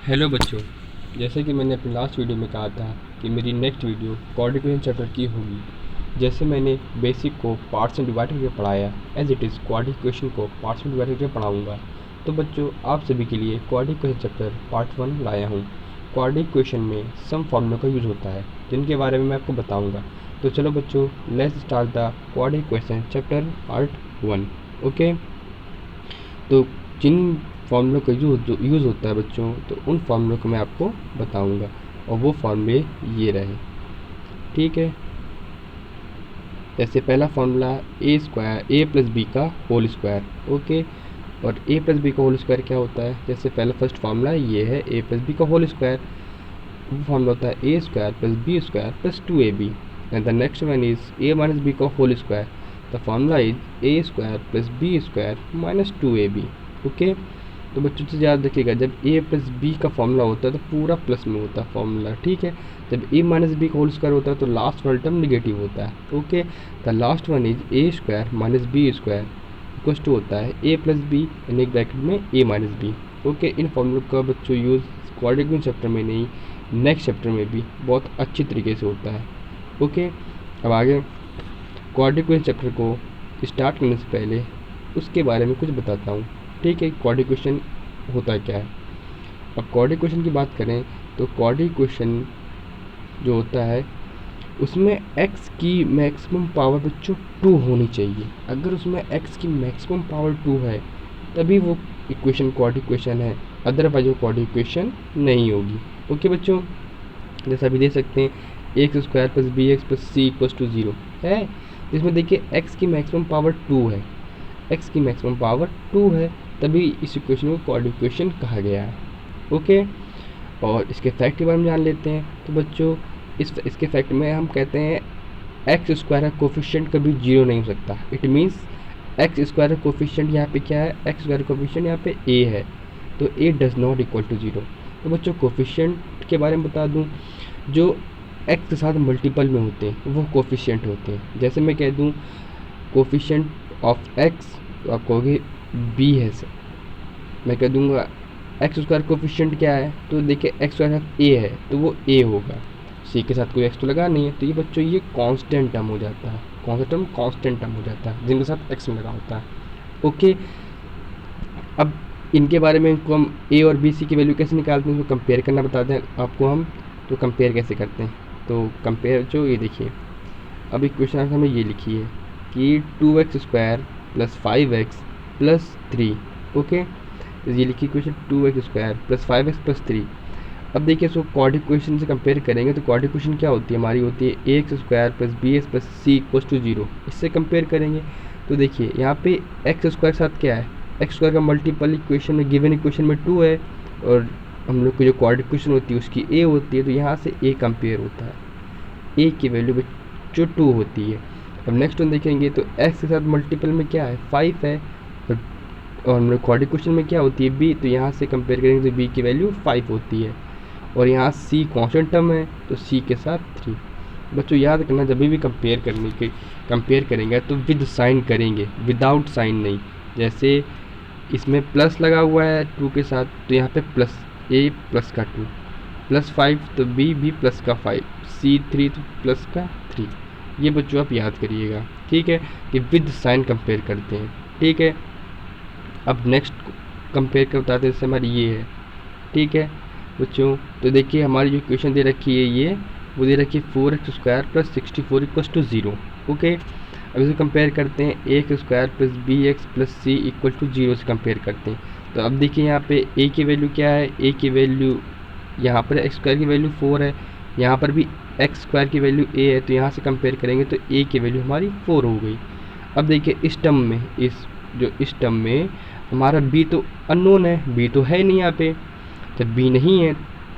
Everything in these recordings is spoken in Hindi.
हेलो बच्चों, जैसे कि मैंने अपनी लास्ट वीडियो में कहा था कि मेरी नेक्स्ट वीडियो क्वाड्रेटिक चैप्टर की होगी। जैसे मैंने बेसिक को पार्ट्स में डिवाइड करके पढ़ाया, as it is quadratic equation को पार्ट्स में डिवाइड करके पढ़ाऊँगा। तो बच्चों, आप सभी के लिए क्वाड्रेटिक इक्वेशन चैप्टर पार्ट 1 लाया हूँ। क्वाड्रेटिक इक्वेशन में सम फॉर्मूला का यूज़ होता है, जिनके बारे में मैं आपको बताऊँगा। तो चलो बच्चों, let's start the quadratic equation chapter part 1। Okay, तो जिन फार्मूलों का यूज़ होता है बच्चों, तो उन फार्मूलों को मैं आपको बताऊंगा, और वो फार्मूले ये रहे। ठीक है, जैसे पहला फार्मूला ए प्लस बी का होल स्क्वायर। ओके, और ए प्लस बी का होल स्क्वायर क्या होता है? जैसे पहला फर्स्ट फार्मूला ये है ए प्लस बी का होल स्क्वायर। वो फार्मूला होता है A square plus B square plus 2ab, and the next one is A minus B का whole square. The formula is A square plus B square minus 2ab। Okay, तो बच्चों से याद रखिएगा, जब ए प्लस बी का फॉर्मूला होता है तो पूरा प्लस में होता है फॉर्मूला। ठीक है, जब ए माइनस बी का होल स्क्वायर होता है तो लास्ट वाला टर्म निगेटिव होता है। Okay, the last one is A square minus B square equals to होता है ए प्लस बी यानी ब्रैकेट में ए माइनस बी। ओके, इन फॉर्मूलों का बच्चों यूज़ क्वाड्रेटिक चैप्टर में नहीं, नेक्स्ट चैप्टर में भी बहुत अच्छी तरीके से होता है। ओके, अब आगे क्वाड्रेटिक चैप्टर को स्टार्ट करने से पहले उसके बारे में कुछ बताता हूँ। ठीक है, क्वाड्रेटिक इक्वेशन होता क्या है। अब क्वाड्रेटिक इक्वेशन की बात करें तो क्वाड्रेटिक इक्वेशन जो होता है उसमें x की मैक्सिमम पावर बच्चों 2 होनी चाहिए। अगर उसमें x की मैक्सिमम पावर 2 है तभी वो इक्वेशन क्वाड्रेटिक इक्वेशन है, अदरवाइज वो क्वाड्रेटिक इक्वेशन नहीं होगी। ओके बच्चों, जैसा अभी देख सकते हैं X square plus B x plus C equals to 0 है, जिसमें देखिए x की मैक्सिमम पावर 2 है, x की मैक्सिमम पावर 2 है, तभी इस इक्वेशन को क्वाड्रेटिक इक्वेशन कहा गया है। ओके, और इसके फैक्ट के बारे में जान लेते हैं। तो बच्चों, इसके फैक्ट में हम कहते हैं एक्स स्क्वायर का कोफिशिएंट कभी 0 नहीं हो सकता। इट मीन्स एक्स स्क्वायर का कोफिशिएंट यहाँ पे क्या है, एक्स स्क्वायर का कोफिशिएंट यहाँ पे a है, तो a does not equal to 0। तो बच्चों, कोफिशिएंट के बारे में बता दूँ, जो x के साथ मल्टीपल में होते हैं वो कोफिशिएंट होते हैं। जैसे मैं कह दूँ कोफिशिएंट ऑफ x, तो आप कहोगे b है सर। मैं कह दूँगा एक्स स्क्वायर कोफिशिएंट क्या है, तो देखिए एक्स स्क्वायर a है तो वो a होगा, c के साथ कोई x तो लगा नहीं है, तो ये बच्चों ये कांस्टेंट टर्म हो जाता है। कौन सा टर्म? कांस्टेंट टर्म हो जाता है, जिनके साथ x में लगा होता है। ओके, अब इनके बारे में इनको हम a और b c की वैल्यू कैसे निकालते हैं, इसको कंपेयर करना बताते हैं आपको हम। तो कंपेयर कैसे करते हैं, तो कंपेयर जो ये देखिए, अब इक्वेशन हमें ये लिखी है कि 2x square plus 5x plus 3। Okay, तो ये लिखी equation 2x square plus 5x plus 3। अब देखिए इसको क्वाड्रेटिक इक्वेशन से कंपेयर करेंगे तो क्वाड्रेटिक इक्वेशन क्या होती है हमारी, होती है A X square plus B x plus C equals to 0। इससे कंपेयर करेंगे तो देखिए यहाँ पे एक्स स्क्वायर के साथ क्या है, एक्स स्क्वायर का मल्टीपल इक्वेशन में गिवन इक्वेशन में 2 है, और हम लोग की जो क्वाड्रेटिक इक्वेशन होती है उसकी ए होती है, तो यहाँ से ए कंपेयर होता है, ए की वैल्यू जो 2 होती है। अब नेक्स्ट वन देखेंगे तो एक्स के साथ मल्टीपल में क्या है, 5 है, और हम लोग क्वाड्रेटिक इक्वेशन में क्या होती है, बी, तो यहाँ से कंपेयर करेंगे तो बी की वैल्यू 5 होती है, और यहाँ सी कांस्टेंट टर्म है तो सी के साथ 3। बच्चों याद रखना, जब भी कंपेयर करेंगे तो विद साइन करेंगे, विदाउट साइन नहीं। जैसे इसमें प्लस लगा हुआ है 2 के साथ, तो यहाँ पे प्लस ए प्लस का 2, प्लस 5 तो बी भी प्लस का 5, सी 3 तो प्लस का 3। ये बच्चों आप याद करिएगा, ठीक है, कि विद साइन कंपेयर करते हैं। ठीक है, अब नेक्स्ट कंपेयर कर बताते हैं, जैसे हमारी ये है। ठीक है बच्चों, तो देखिए हमारी जो इक्वेशन दे रखी है ये, वो दे रखी है 4x square plus 64 equals to 0। Okay, अब इसे कंपेयर करते हैं X square plus B x plus C equal to 0 से कंपेयर करते हैं। तो अब देखिए यहाँ पे a की वैल्यू क्या है, a की वैल्यू यहाँ पर एक्स स्क्वायर की वैल्यू 4 है, यहाँ पर भी एक्स स्क्वायर की वैल्यू a है, तो यहाँ से कंपेयर करेंगे तो a की वैल्यू हमारी 4 हो गई। अब देखिए इस टर्म में हमारा b तो अननोन है, b तो है नहीं यहाँ पे। जब b नहीं है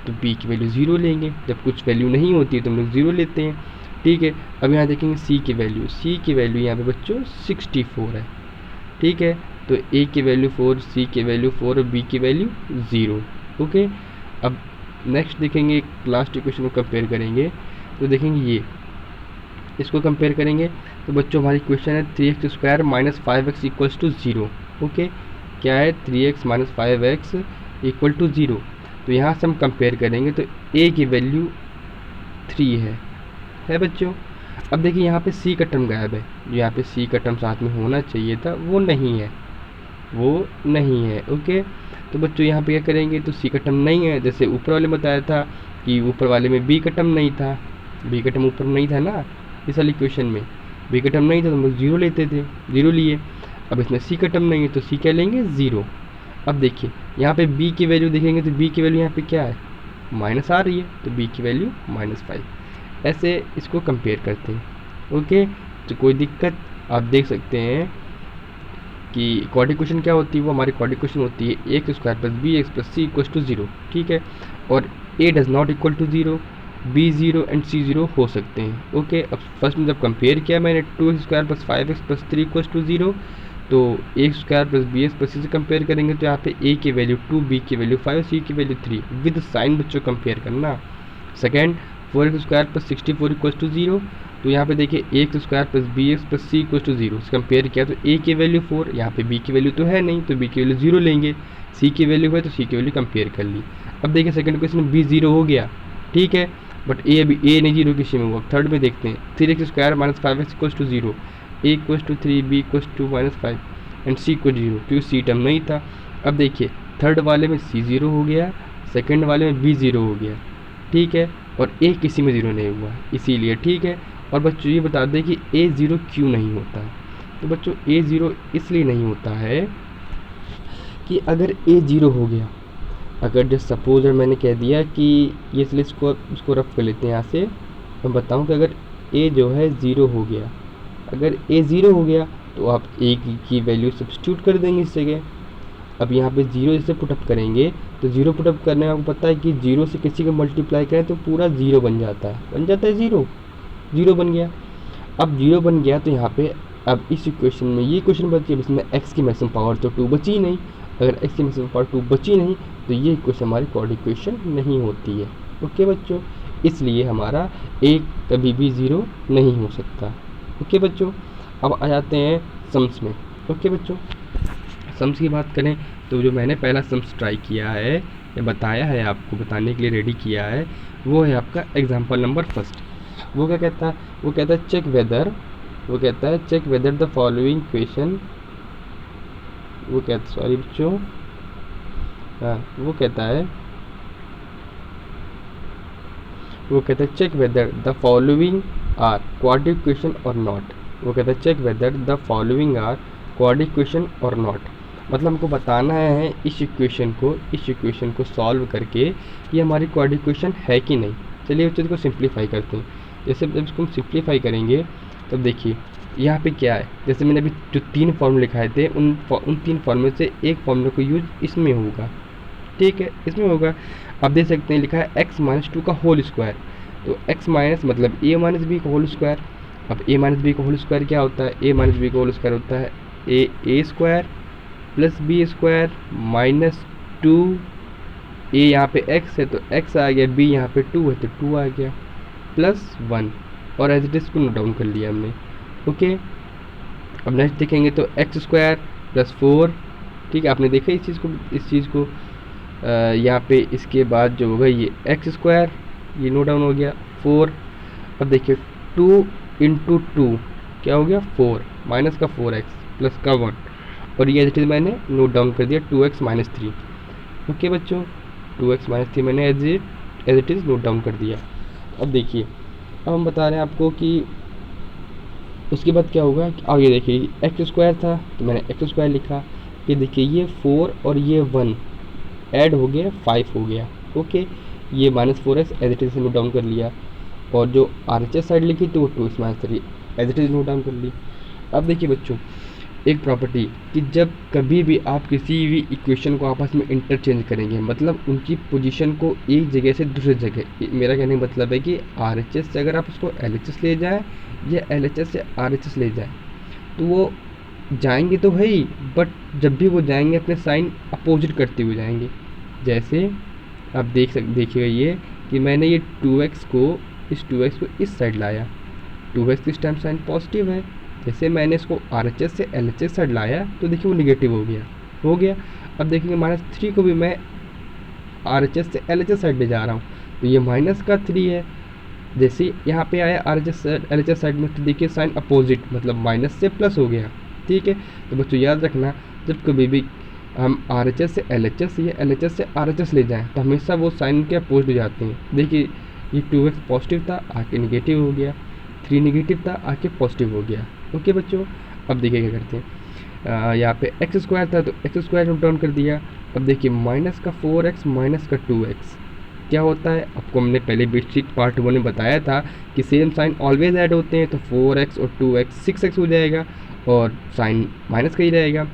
तो b की वैल्यू 0 लेंगे, जब कुछ वैल्यू नहीं होती है तो हम लोग 0 लेते हैं। ठीक है, अब यहाँ देखेंगे c की वैल्यू यहाँ पे बच्चों 64 है। ठीक है, तो a की वैल्यू 4, c की वैल्यू 4 और b की वैल्यू 0। ओके, अब नेक्स्ट देखेंगे लास्ट इक्वेशन को कंपेयर करेंगे तो देखेंगे ये, इसको कंपेयर करेंगे तो बच्चों हमारी इक्वेशन है 3x square minus 5x equals to 0। Okay, क्या है 3x minus 5x equal to 0। तो यहाँ से हम कंपेयर करेंगे तो a की वैल्यू 3 है बच्चों। अब देखिए यहाँ पे c का टर्म गायब है, जो यहाँ पे c का टर्म साथ में होना चाहिए था वो नहीं है। ओके, तो बच्चों यहाँ पे क्या करेंगे, तो c का टर्म नहीं है, जैसे ऊपर वाले में बताया था कि ऊपर वाले में b का टर्म नहीं था, b का टर्म ऊपर नहीं था ना, इस वाली इक्वेशन में b का टर्म नहीं था तो हम लोग 0 लेते थे, 0 लिए। अब इसमें c का टर्म नहीं है तो c क्या लेंगे, 0। अब देखिए यहाँ पे b की वैल्यू देखेंगे तो b की वैल्यू यहाँ पे क्या है, माइनस आ रही है, तो b की वैल्यू -5। ऐसे इसको कंपेयर करते हैं। ओके, तो कोई दिक्कत, आप देख सकते हैं कि क्वाड्रेटिक इक्वेशन क्या होती है, वो हमारी क्वाड्रेटिक इक्वेशन होती है x square plus B x plus C equals to 0, ठीक है। और a does not equal to 0, b 0 and c 0 हो सकते हैं। ओके, अब फर्स्ट में जब कंपेयर किया मैंने 2x square plus 5x plus 3 equals to 0, तो a square plus B x plus C से कंपेयर करेंगे तो यहाँ पे a की वैल्यू 2, b की वैल्यू 5, c की वैल्यू 3, विद साइन बच्चों कंपेयर करना। Second 4x square plus 64 equals to 0, तो यहाँ पे देखिए X square plus B x plus C equals to 0 compare किया तो a की वैल्यू 4, यहाँ पे b की वैल्यू तो है नहीं तो b की वैल्यू 0 लेंगे, c की वैल्यू है तो c की वैल्यू कंपेयर कर ली। अब देखिए सेकंड क्वेश्चन में b 0 हो गया, ठीक है, बट a अभी a नहीं 0 किसी में हुआ। थर्ड में देखते हैं 3x square minus 5x equals to 0, a equals to 3, b equals to -5 and c equal 0, क्योंकि c टर्म नहीं था। अब देखिए थर्ड वाले में c 0 हो गया, सेकेंड वाले में b 0 हो गया, ठीक है, और a किसी में 0 नहीं हुआ इसीलिए, ठीक है। और बच्चों ये बता दें कि a 0 क्यों नहीं होता है, तो बच्चों a 0 इसलिए नहीं होता है कि अगर a 0 हो गया, अगर जस्ट सपोज मैंने कह दिया कि ये इसलिए इसको रफ कर लेते हैं यहाँ से, मैं बताऊँ कि अगर a जो है 0 हो गया, अगर a 0 हो गया तो आप a की वैल्यू सब्स्टिट्यूट कर देंगे इस जगह। अब यहाँ पे 0 जैसे पुटअप करेंगे तो 0 पुटअप करने में आपको पता है कि 0 से किसी को मल्टीप्लाई करें तो पूरा 0 बन जाता है 0 बन गया। अब 0 बन गया तो यहाँ पे अब इस इक्वेशन में ये इक्वेशन बची, अब इसमें x की मैक्सिमम पावर तो 2 बची नहीं, अगर x की मैक्सिमम पावर 2 बची नहीं तो ये इक्वेशन हमारी क्वाड्रेटिक इक्वेशन नहीं होती है। ओके बच्चों, इसलिए हमारा a कभी भी 0 नहीं हो सकता। ओके बच्चों, अब आ जाते हैं सम्स में। ओके बच्चों, सम्स की बात करें तो जो मैंने पहला सम्स ट्राई किया है या बताया है, आपको बताने के लिए रेडी किया है, वो है आपका एग्जाम्पल नंबर फर्स्ट। वो क्या कहता है, वो कहता है check whether the following question, वो कहता, सॉरी बच्चों, वो कहता है check whether the following are quadratic equation or not. वो कहता है check whether the following are quadratic equation or not, मतलब हमको बताना है इस इक्वेशन को सॉल्व करके ये हमारी क्वाड्रेटिक इक्वेशन है कि नहीं। चलिए बच्चों इसको सिंप्लीफाई करते हैं। जैसे जब इसको हम सिंप्लीफाई करेंगे तो देखिए यहाँ पे क्या है, जैसे मैंने अभी जो 3 फॉर्मूले लिखाए थे उन 3 फॉर्मूले से एक फॉर्मूले को यूज इसमें होगा, ठीक है, इसमें होगा। आप देख सकते हैं लिखा है x-2 का होल स्क्वायर, तो x माइनस मतलब a माइनस बी का होल स्क्वायर। अब a माइनस बी का होल स्क्वायर क्या होता है, a माइनस बी का होल स्क्वायर होता है a square plus B square minus 2, a यहाँ पे x है तो x आ गया, b यहाँ पे 2 है तो 2 आ गया, प्लस 1, और एज इट इज को नोट डाउन कर लिया हमने। ओके, अब नेक्स्ट देखेंगे तो एक्स स्क्वायर प्लस 4, ठीक है, आपने देखा इस चीज़ को यहाँ पे। इसके बाद जो होगा ये एक्स स्क्वायर, ये नोट डाउन हो गया 4। अब देखिए 2 इंटू 2 क्या हो गया 4, माइनस का 4x प्लस का 1, और ये एज इट इज मैंने नोट डाउन कर दिया 2x माइनस 3। ओके बच्चों, 2x माइनस 3 मैंने as it is note down कर दिया। अब देखिए, अब हम बता रहे हैं आपको कि उसके बाद क्या होगा कि आगे देखिए एक्स स्क्वायर था तो मैंने एक्स स्क्वायर लिखा, ये देखिए ये 4 और ये 1 ऐड हो गया 5 हो गया। ओके, ये -4x as it is note down कर लिया, और जो RHS साइड लिखी तो वो 2x minus 3 as it is note down कर ली। अब देखिए बच्चों एक प्रॉपर्टी कि जब कभी भी आप किसी भी इक्वेशन को आपस में इंटरचेंज करेंगे, मतलब उनकी पोजीशन को एक जगह से दूसरी जगह, मेरा कहने का मतलब है कि RHS से अगर आप उसको LHS ले जाएं या LHS से RHS ले जाएं तो वो जाएंगे तो भाई, बट जब भी वो जाएंगे अपने साइन अपोजिट करते हुए जाएंगे। जैसे आप देखिएगा ये कि मैंने ये 2x को इस साइड लाया, 2x इस टाइम साइन पॉजिटिव है, जैसे मैंने इसको RHS से LHS साइड लाया तो देखिए वो निगेटिव हो गया। अब देखेंगे -3 को भी मैं RHS से LHS साइड ले जा रहा हूँ, तो ये माइनस का 3 है। जैसे यहाँ पे आया RHS LHS साइड में, तो देखिए साइन अपोजिट, मतलब माइनस से प्लस हो गया। ठीक है, तो बच्चों याद रखना, जब कभी भी हम RHS से LHS या LHS से RHS ले जाएं तो हमेशा वो साइन के अपोजिट हो जाते हैं। देखिए ये 2x पॉजिटिव था, आके निगेटिव हो गया, 3 निगेटिव था, आके पॉजिटिव हो गया। ओके बच्चों, अब देखिए क्या करते हैं, यहाँ पे एक्स स्क्वायर था तो एक्स स्क्वायर नोट डाउन कर दिया। अब देखिए माइनस का 4x माइनस का 2x क्या होता है, आपको हमने पहले बेसिक पार्ट 1 में बताया था कि सेम साइन ऑलवेज ऐड होते हैं, तो 4x और 2x 6x हो जाएगा और साइन माइनस का ही रहेगा।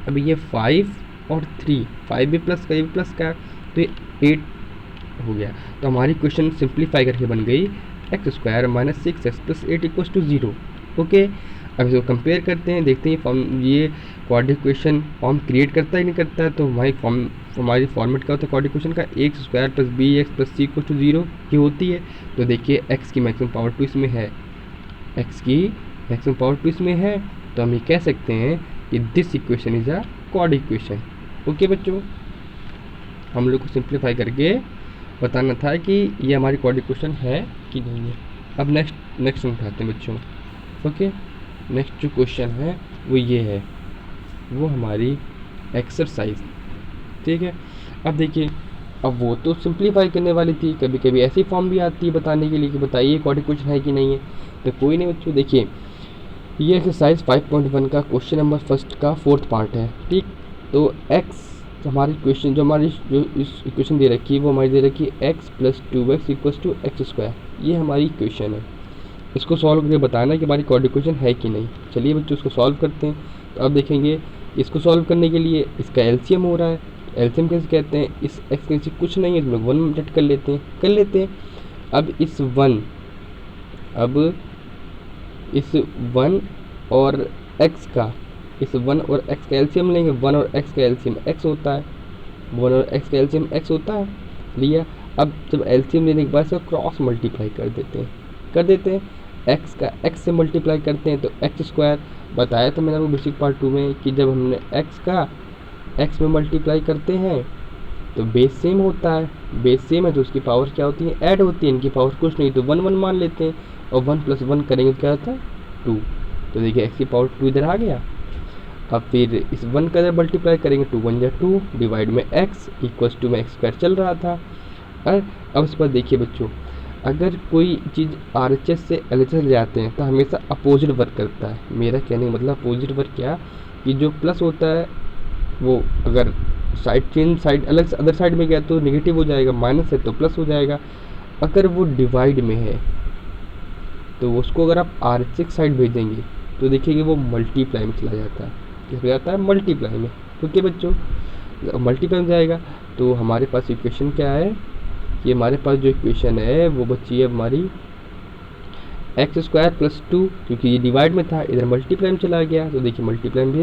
अब ये 5 और 3, 5 भी प्लस का, ये भी प्लस का, तो ये 8 हो गया। तो हमारी क्वेश्चन सिंप्लीफाई करके बन गई x square minus 6x plus 8 equals to 0। Okay, अब इसको कंपेयर करते हैं, देखते हैं फॉर्म ये क्वाड्रेटिक इक्वेशन फॉर्म क्रिएट करता है नहीं करता है। तो हमारी फॉर्मेट क्या होता है क्वाड्रेटिक इक्वेशन का, x square plus B x plus C equals to 0 की होती है। तो देखिए एक्स की मैक्सिमम पावर 2 इसमें है, एक्स की मैक्सिमम पावर 2 इसमें है, तो हम ये कह सकते हैं कि this equation is a quadratic equation. Okay बच्चों, हम लोग को सिंप्लीफाई करके बताना था कि ये हमारी क्वाड्रेटिक इक्वेशन है कि नहीं है। अब नेक्स्ट उठाते हैं बच्चों। ओके, नेक्स्ट जो क्वेश्चन है वो ये है, वो हमारी एक्सरसाइज। ठीक है, अब देखिए, अब वो तो सिंप्लीफाई करने वाली थी, कभी कभी ऐसी फॉर्म भी आती है बताने के लिए कि बताइए क्वाड्रेटिक इक्वेशन है कि नहीं है। तो कोई नहीं बच्चों, देखिए ये एक्सरसाइज 5.1 का क्वेश्चन नंबर फर्स्ट का 4th पार्ट है। ठीक, तो एक्स हमारी क्वेश्चन जो इस इक्वेशन दे रखी है वो हमारी दे रखी है x plus 2x equals to x square, ये हमारी इक्वेशन है। इसको सॉल्व करके बताना कि हमारी क्वाड्रेटिक इक्वेशन है कि नहीं। चलिए बच्चों इसको सॉल्व करते हैं। तो अब देखेंगे इसको सॉल्व करने के लिए इसका एलसीएम हो रहा है। एलसीएम कैसे कहते हैं, इस एक्स के नीचे कुछ नहीं है तो लोग 1 मिनट कर लेते हैं। अब इस 1 और x का, इस 1 और x का एलसीएम लेंगे, 1 और x का एलसीएम x होता है, 1 और x का एलसीएम x होता है, लिया। अब जब एलसीएम लेने के बाद इसका क्रॉस मल्टीप्लाई कर देते हैं, x का x से मल्टीप्लाई करते हैं तो एक्स स्क्वायर, बताया था मैंने वो बेसिक पार्ट 2 में कि जब हमने x का x में मल्टीप्लाई करते हैं तो बेस सेम होता है, बेस सेम है तो उसकी पावर क्या होती है, ऐड होती है, इनकी पावर कुछ नहीं, तो 1 1 मान लेते हैं और 1 + 1 करेंगे तो क्या होता है 2। तो देखिए x की पावर 2 इधर आ गया। अब फिर इस 1 का इधर मल्टीप्लाई करेंगे, 2 1 = 2 डिवाइड में x इक्वल्स टू में एक्स स्क्वायर चल रहा था। अब इस पर देखिए बच्चों, अगर कोई चीज़ RHS से LHS ले जाते हैं तो हमेशा अपोजिट वर्क करता है। मेरा कहने का मतलब अपोजिट वर्क क्या, कि जो प्लस होता है वो अगर साइड अलग अदर साइड में गया तो नेगेटिव हो जाएगा, माइनस है तो प्लस हो जाएगा। अगर वो डिवाइड में है तो उसको अगर आप RHS साइड भेजेंगे तो देखिए वो मल्टीप्लाई में चला जाता है, किस जाता है, मल्टीप्लाई में। ओके बच्चों, मल्टीप्लाई में जाएगा तो हमारे पास इक्वेशन क्या है, ये हमारे पास जो इक्वेशन है वो बची है हमारी एक्स स्क्वायर प्लस 2, क्योंकि ये डिवाइड में था इधर मल्टीप्लाई में चला गया, तो देखिए मल्टीप्लाई में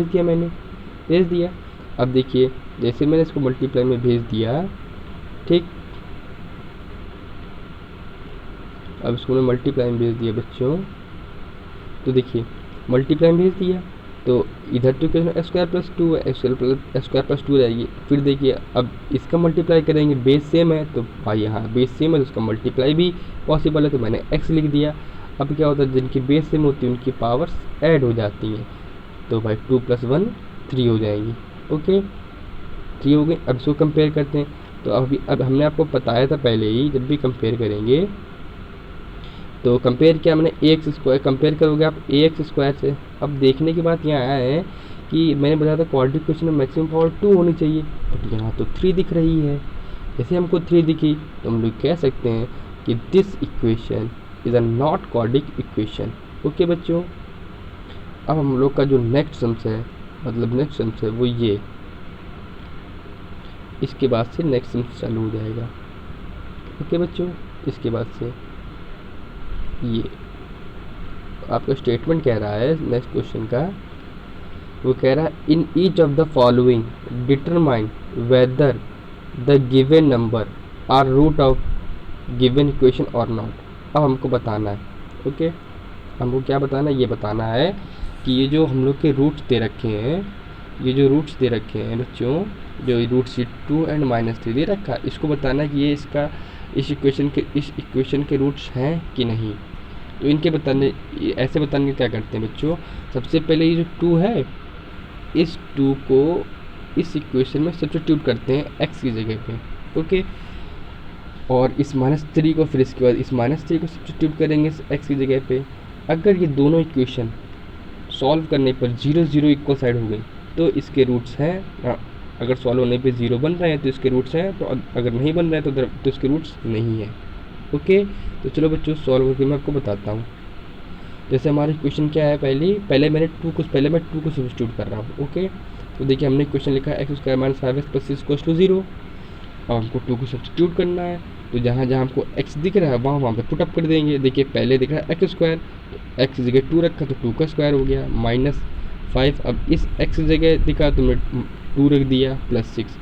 भेज दिया। अब देखिए जैसे मैंने इसको मल्टीप्लाई में भेज दिया, ठीक, अब इसको मैं मल्टीप्लाई में भेज दिया बच्चों, तो देखिए मल्टीप्लाई में भेज दिया तो इधर तो क्या एक्स स्क्वायर प्लस 2 है, एक्स स्क्वायर प्लस 2 रहेगी। फिर देखिए अब इसका मल्टीप्लाई करेंगे, बेस सेम है तो भाई यहाँ बेस सेम है तो उसका मल्टीप्लाई भी पॉसिबल है, तो मैंने x लिख दिया। अब क्या होता है, जिनकी बेस सेम होती है उनकी पावर्स ऐड हो जाती हैं, तो भाई 2 + 1 3 हो जाएगी। ओके, 3 हो गई। अब इसको कंपेयर करते हैं, तो अब हमने आपको बताया था पहले ही, जब भी कंपेयर करेंगे तो कंपेयर किया मैंने ax स्क्वायर, कंपेयर करोगे आप ax स्क्वायर से। अब देखने की बात यहाँ आया है कि मैंने बताया था क्वाड्रेटिक इक्वेशन में मैक्सिमम पावर 2 होनी चाहिए, बट यहाँ तो 3 दिख रही है। जैसे हमको 3 दिखी तो हम लोग कह सकते हैं कि this equation is a not quadratic equation. Okay बच्चों, अब हम लोग का जो नेक्स्ट सम्स है वो ये, इसके बाद से नेक्स्ट सम्स चालू हो जाएगा। ओके बच्चों, इसके बाद से ये आपका स्टेटमेंट कह रहा है नेक्स्ट क्वेश्चन का, वो कह रहा है in each of the following determine whether the given number are root of given equation or not. अब हमको बताना है, ओके, हमको क्या बताना है, ये बताना है कि ये जो हम लोग के रूट्स दे रखे हैं, ये जो रूट्स दे रखे हैं बच्चों, जो √2 एंड -3 दे रखा है, इसको बताना है कि ये इसका इस इक्वेशन के रूट्स हैं कि नहीं। तो इनके बताने ऐसे बताने के क्या करते हैं बच्चों, सबसे पहले ये जो 2 है, इस 2 को इस इक्वेशन में सब्स्टिट्यूट करते हैं x की जगह पे, ओके। और इस -3 को फिर इसके बाद इस -3 को सब्स्टिट्यूट करेंगे x की जगह पे। अगर ये दोनों इक्वेशन सॉल्व करने पर 0 0 इक्वल साइड हो गई तो इसके रूट्स हैं। अगर सॉल्व होने पे 0 बन रहे हैं तो इसके रूट्स हैं, तो अगर नहीं बन रहे हैं तो इसके रूट्स नहीं है, ओके। तो चलो बच्चों सॉल्व करके मैं आपको बताता हूँ। जैसे हमारी क्वेश्चन क्या है, पहले मैं 2 को सब्स्टिट्यूट कर रहा हूँ, ओके। तो देखिए हमने क्वेश्चन लिखा है x² - 5x + 6 = 0 और हमको 2 को सब्स्टिट्यूट करना है। तो जहाँ जहाँ हमको x दिख रहा है वहाँ पे पुटअप कर देंगे। देखिए पहले दिख रहा है x², तो x की जगह 2 रखा तो 2 का स्क्वायर हो गया -5। अब इस x की जगह दिखा तो मैं 2 रख दिया +6।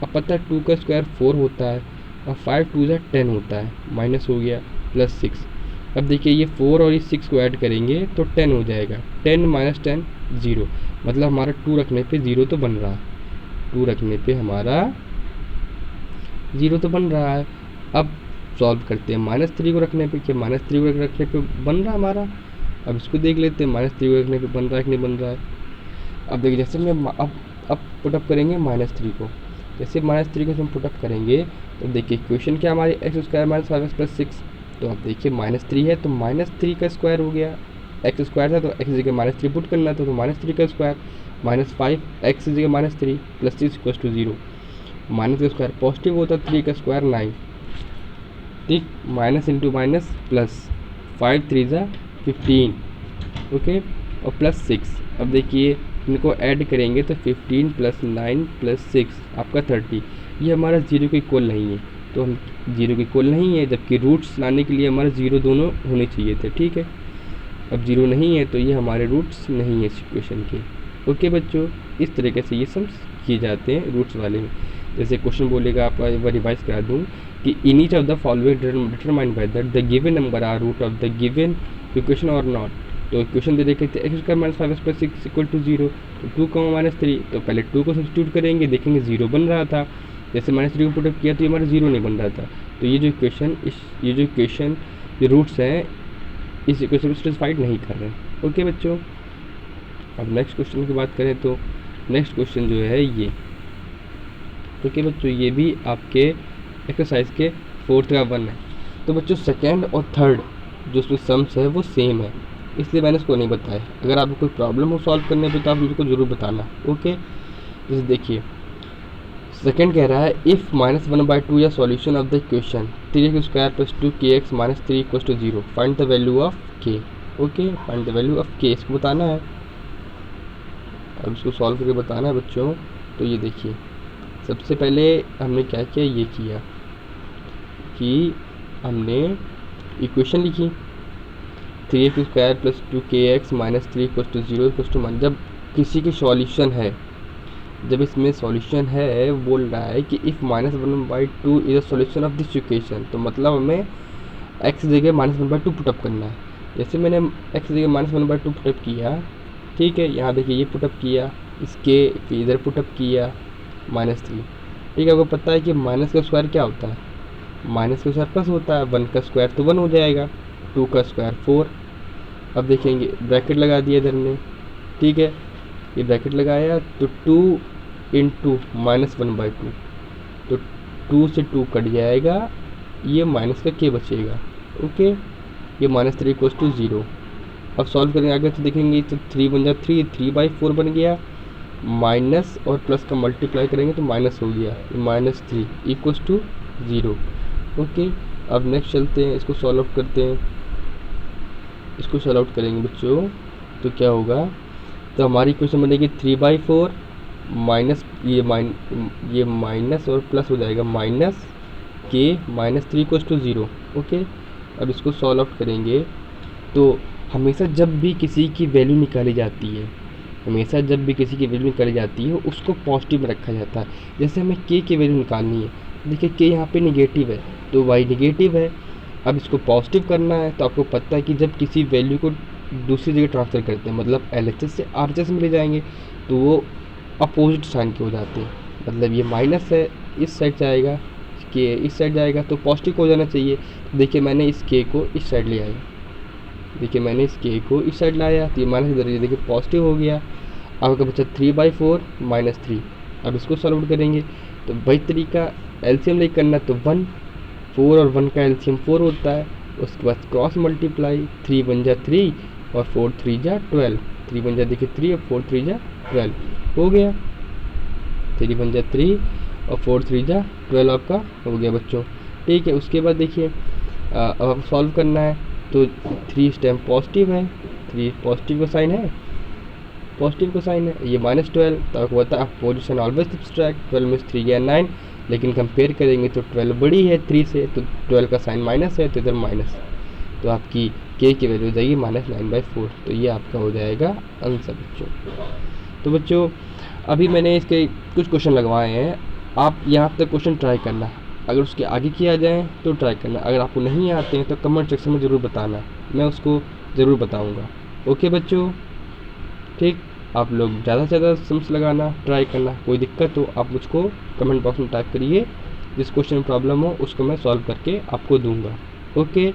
अब पता है 2 का स्क्वायर 4 होता है और 5 2 10 होता है, माइनस हो गया +6। अब देखिए ये 4 और इस 6 को ऐड करेंगे तो 10 हो जाएगा। 10 - 10 0, मतलब हमारा 2 रखने पे 0 तो बन रहा है, 2 रखने पे हमारा 0 तो बन रहा है। अब सॉल्व करते हैं -3 को रखने पे, कि -3 को रखने पे बन रहा है हमारा। अब इसको देख लेते हैं -3 को रखने पे बन रहा है कि नहीं बन रहा है। अब देखिए जैसे मैं अब पुटअप करेंगे -3 को, जैसे -3 को हम पुटअप करेंगे तो देखिए क्वेश्चन क्या हमारी x² - 5x + 6। तो अब देखिए -3 है तो -3 का स्क्वायर हो गया, x² था तो x की जगह -3 पुट करना था तो -3 का स्क्वायर, -5 x की जगह -3 + 6 = 0। माइनस का स्क्वायर पॉजिटिव होता है, 3 का स्क्वायर 9, ठीक, माइनस इंटू माइनस प्लस, 5 3 ज़ा 15, ओके, और +6। अब देखिए इनको ऐड करेंगे तो 15 + 9 + 6 आपका 30। ये हमारा 0 के इक्वल नहीं है, तो हम 0 के इक्वल नहीं है, जबकि रूट्स लाने के लिए हमारे 0 दोनों होने चाहिए थे, ठीक है। अब 0 नहीं है तो ये हमारे रूट्स नहीं है इस इक्वेशन के, ओके बच्चों। इस तरीके से ये सब किए जाते हैं रूट्स वाले में। जैसे क्वेश्चन बोलेगा, आपका एक बार रिवाइज करा दूँ कि in each of the following determined by that the given number are root of the given equation or not. तो इक्वेशन दे देखे थे x² - 5x + 6 = 0, तो 2, -3, तो पहले 2 को सब्स्टिट्यूट करेंगे, देखेंगे 0 बन रहा था। जैसे -3 को पुटअप किया तो ये हमारा 0 नहीं बन रहा था। तो ये जो इक्वेशन जो रूट्स हैं इस इक्वेशन को सेटिस्फाइड नहीं कर रहे हैं, ओके बच्चों। अब नेक्स्ट क्वेश्चन की बात करें तो नेक्स्ट क्वेश्चन जो है ये, ओके बच्चों, ये भी आपके एक्सरसाइज के 4th का 1 है। तो बच्चों सेकेंड और थर्ड जो उसमें सम्स है वो सेम है, इसलिए मैंने इसको नहीं बताया। अगर आपको कोई प्रॉब्लम हो सॉल्व करने पे तो आप मुझको ज़रूर बताना, ओके। जैसे देखिए सेकेंड कह रहा है इफ़ -1/2 या solution of the equation 3x² + 2kx - 3 = 0, find the value of k, okay, find the value of k, इसको बताना है। अब इसको सॉल्व करके बताना है बच्चों। तो ये देखिए सबसे पहले हमने क्या किया, ये किया कि हमने इक्वेशन लिखी 3x² + 2kx - 3 = 0 = 1। जब किसी की सॉल्यूशन है, जब इसमें सॉल्यूशन है, बोल रहा है कि if -1/2 is a solution of this equation, तो मतलब हमें x जगह -1/2 पुटअप करना है। जैसे मैंने x जगह -1/2 पुटअप किया, ठीक है, यहाँ देखिए ये पुटअप किया, इसके फिर इधर पुटअप किया -3, ठीक है। आपको पता है कि माइनस का स्क्वायर क्या होता है, माइनस का स्क्वायर प्लस होता है, 1 का स्क्वायर तो 1 हो जाएगा, 2 का स्क्वायर 4। अब देखेंगे ब्रैकेट लगा दिया इधर में, ठीक है, ये ब्रैकेट लगाया तो 2 × -1/2, तो 2 से 2 कट जाएगा, ये माइनस का k बचेगा, ओके। ये -3 = 0। अब सॉल्व करेंगे आगे तो देखेंगे तो 3 बन जा 3/4 बन गया, माइनस और प्लस का मल्टीप्लाई करेंगे तो माइनस हो गया, -3 = 0, ओके। अब नेक्स्ट चलते हैं, इसको सॉल्व आउट करते हैं। इसको सॉल्व आउट करेंगे बच्चों तो क्या होगा, तो हमारी इक्वेशन बनेगी 3/4 माइनस ये माइनस और प्लस हो जाएगा -k -3 = 0, ओके। अब इसको सॉल्व आउट करेंगे तो हमेशा जब भी किसी की वैल्यू निकाली जाती है, हमेशा जब भी किसी की वैल्यू निकाली जाती है उसको पॉजिटिव में रखा जाता है। जैसे हमें k की वैल्यू निकालनी है, देखिए k यहाँ पे निगेटिव है तो y निगेटिव है। अब इसको पॉजिटिव करना है तो आपको पता है कि जब किसी वैल्यू को दूसरी जगह ट्रांसफ़र करते हैं, मतलब LHS से RHS में ले जाएंगे तो वो अपोजिट साइन के हो जाते हैं, मतलब ये माइनस है, इस साइड जाएगा, के इस साइड जाएगा तो पॉजिटिव हो जाना चाहिए। देखिए मैंने इस के को इस साइड ले आया, देखिए मैंने इस के को इस साइड लाया तो ये माइनस इधर, ये देखिए पॉजिटिव हो गया। अब आपका बचा 3/4 -3। अब इसको सॉल्व करेंगे तो वही तरीका, एलसीएम लेके करना तो 1, 4 और 1 का एलसीएम 4 होता है। उसके बाद क्रॉस मल्टीप्लाई, 3 1 जा 3 और 4 3 जा 12, 3 1 जा देखिए 3 और 4 3 जा 12 हो गया। 3 1 जा 3 और 4 3 जा 12 आपका हो गया बच्चों। ठीक है, उसके बाद देखिए अब आपको सॉल्व करना है तो 3 इस टाइम पॉजिटिव है, 3 पॉजिटिव का साइन है, पॉजिटिव का साइन है, ये -12 तो आपको पता है पोजिशन ऑलवेज सब्सट्रैक्ट, 12 में 3 गया 9, लेकिन कंपेयर करेंगे तो 12 बड़ी है 3 से, तो 12 का साइन माइनस है तो इधर माइनस, तो आपकी के की वैल्यू हो जाएगी -9/4। तो ये आपका हो जाएगा आंसर बच्चों। तो बच्चों अभी मैंने इसके कुछ क्वेश्चन लगवाए हैं, आप यहाँ तक क्वेश्चन ट्राई करना, अगर उसके आगे किया जाए तो ट्राई करना, अगर आपको नहीं आते हैं तो कमेंट सेक्शन में ज़रूर बताना, मैं उसको ज़रूर बताऊँगा। ओके बच्चों, ठीक, आप लोग ज़्यादा से ज़्यादा सम्स लगाना ट्राई करना, कोई दिक्कत हो आप मुझको कमेंट बॉक्स में टाइप करिए, जिस क्वेश्चन में प्रॉब्लम हो उसको मैं सॉल्व करके आपको दूंगा। ओके।